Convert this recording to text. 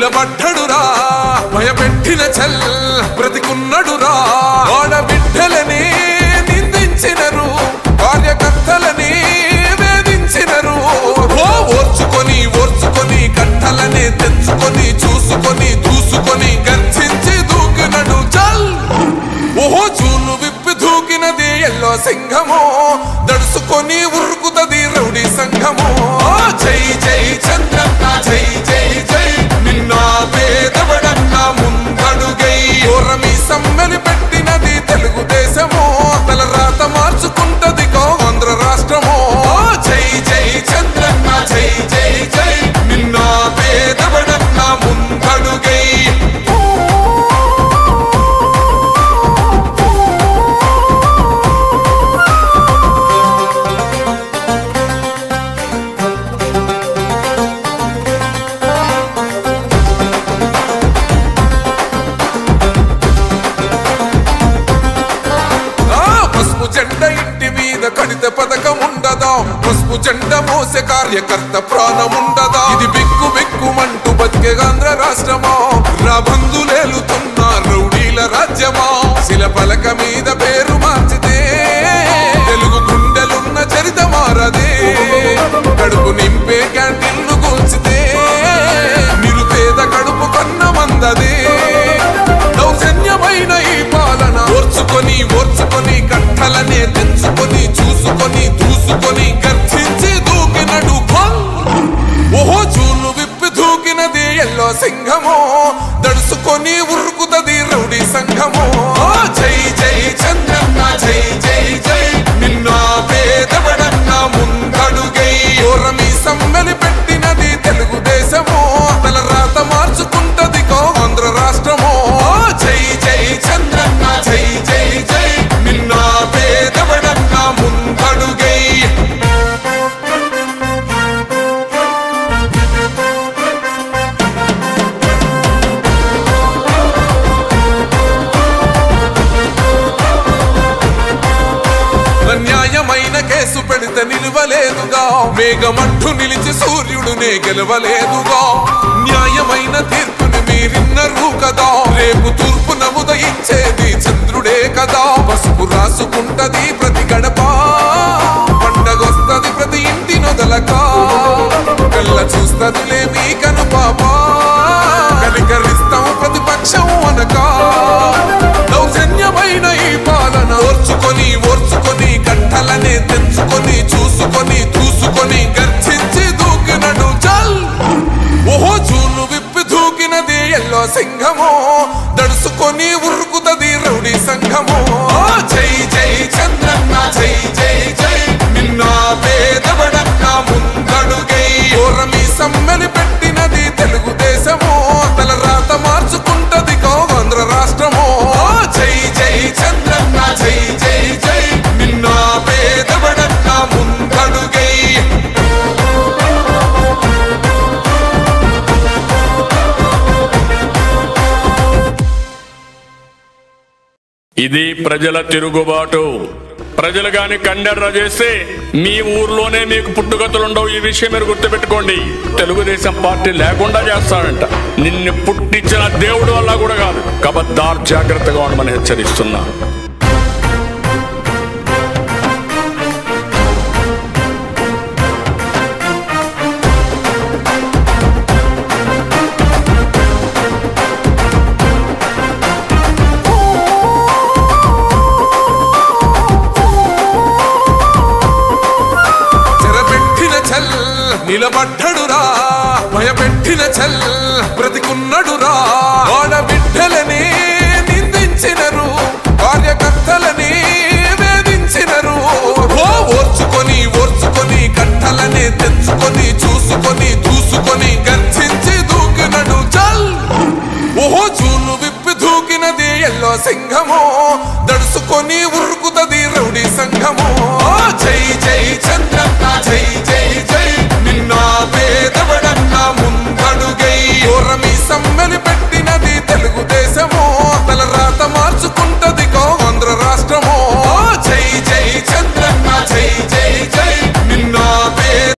నిలబడ్డడురా భయపెట్టిన చల్ బ్రతికున్నడురా ఆడబిడ్డలని నిందించినరు కార్యకర్తలని వేధించినరు ఓర్చుకొని ఓర్చుకొని కట్టలనే తెంచుకొని చూసుకొని దూసుకొని గర్జించి దూకినడు చల్ ఓహో చూలు విప్పి దూకినది ఎల్లో సింహమో దడుసుకొని ఉరుకుతది రౌడీ సంఘమో జై జై చంద్రన్న జై జై జై నిన్న పేదవడన్న ముందడుగై ఓరమి సమ్మెలి పెట్టినది తెలుగుదేశమో తల రాత మార్చుకుంటది ఆంధ్ర రాష్ట్రమో జై జై చంద్రన్న జై జై జై నిన్న పేదవడన్న ముందడుగై కడిత పథకం ఉండదా పసుపు జెండా మోసే కార్యకర్త ప్రాణముండదా ఇది బిక్కు బిక్కుమంటూ బతికే ఆంధ్ర రాష్ట్రమా రా బంధులేలుతున్న రౌడీల రాజ్యమా శిల పలక మీద పేరు మార్చితే తెలుగు గుండెలున్న చరిత మారదే కడుపు నింపే క్యాంటీన్లు కూల్చితే నిరుపేద కడుపు కన్న మందదే దౌర్జన్యమైన ఈ పాలన ఓర్చుకొని ఓర్చుకొని కట్టలనే తెంచుకొని చూసుకొని దూసుకొని గర్జించి దూకినడు ఓహో చూలు విప్పి దూకినది ఎల్లో సింహమో దడుసుకొని ఉరుకుతది రౌడీ సంఘమో జై జై చంద్రన్న జై జై జై నిన్న పేదవడన్న ముందడుగై ఓరమి సమ్మెలి పెట్టినది తెలుగుదేశమో తల రాత మార్చుకుంటది ఆంధ్ర రాష్ట్రమో జై జై చంద్రన్న జై జై జై నిన్న పేదవడన్న ముందడుగై అన్యాయమైన కేసు పెడితే నిలవలేదుగా మేఘమంటూ నిలిచి సూర్యుడునే గెలవలేదుగా న్యాయమైన తీర్పుని మీరిన్నరు కదా రేపు తూర్పున ఉదయించేది చంద్రుడే కదా పసుపు రాసుకుంటది ప్రతి గడప పండగొస్తది ప్రతి ఇంటి నొదలక కళ్ళ చూస్తదిలే మీ కను పాప కనికరిస్తాం ప్రతిపక్షం అనక దౌర్జన్యమైన ఈ పాలన ఓర్చుకొని ఓర్చుకొని కట్టలనే తెంచుకొని చూసుకొని దూసుకొని గర్జించి దూకినడు చల్ ఓహో చూలు విప్పి దూకినది ఎల్లో సింహమో దడుసుకొని ఉరుకుతది రౌడీ సంఘమో జై జై చంద్రన్న జై జై జై నిన్న పేదవడన్న ముందడుగై ఓరమి సమ్మెలి పెట్టినది తెలుగుదేశమో తల రాత మార్చుకుంటది ఆంధ్ర రాష్ట్రమో జై జై చంద్రన్న జై జై జై నిన్న పేదవడన్న ముందడుగై ఇది ప్రజల తిరుగుబాటు. ప్రజలు గాని కండెర్ర చేస్తే మీ ఊర్లోనే మీకు పుట్టుగతులుండవు. ఈ విషయం మీరు గుర్తుపెట్టుకోండి. తెలుగుదేశం పార్టీ లేకుండా చేస్తాడంట. నిన్ను పుట్టించిన దేవుడు వల్ల కూడా కాదు. కబద్దార్, జాగ్రత్తగా ఉండమని హెచ్చరిస్తున్నా. నిలబడ్డడురా భయపెట్టిన చల్ బ్రతికున్నడురా ఆడబిడ్డలని నిందించినరు కార్యకర్తలని వేధించినరు ఓర్చుకొని ఓర్చుకొని కట్టలనే తెంచుకొని చూసుకొని దూసుకొని గర్జించి దూకినడు చల్ ఓహో చూలు విప్పి దూకినది ఎల్లో సింహమో దడుసుకొని ఉరుకుతది రౌడీ సంఘమో జై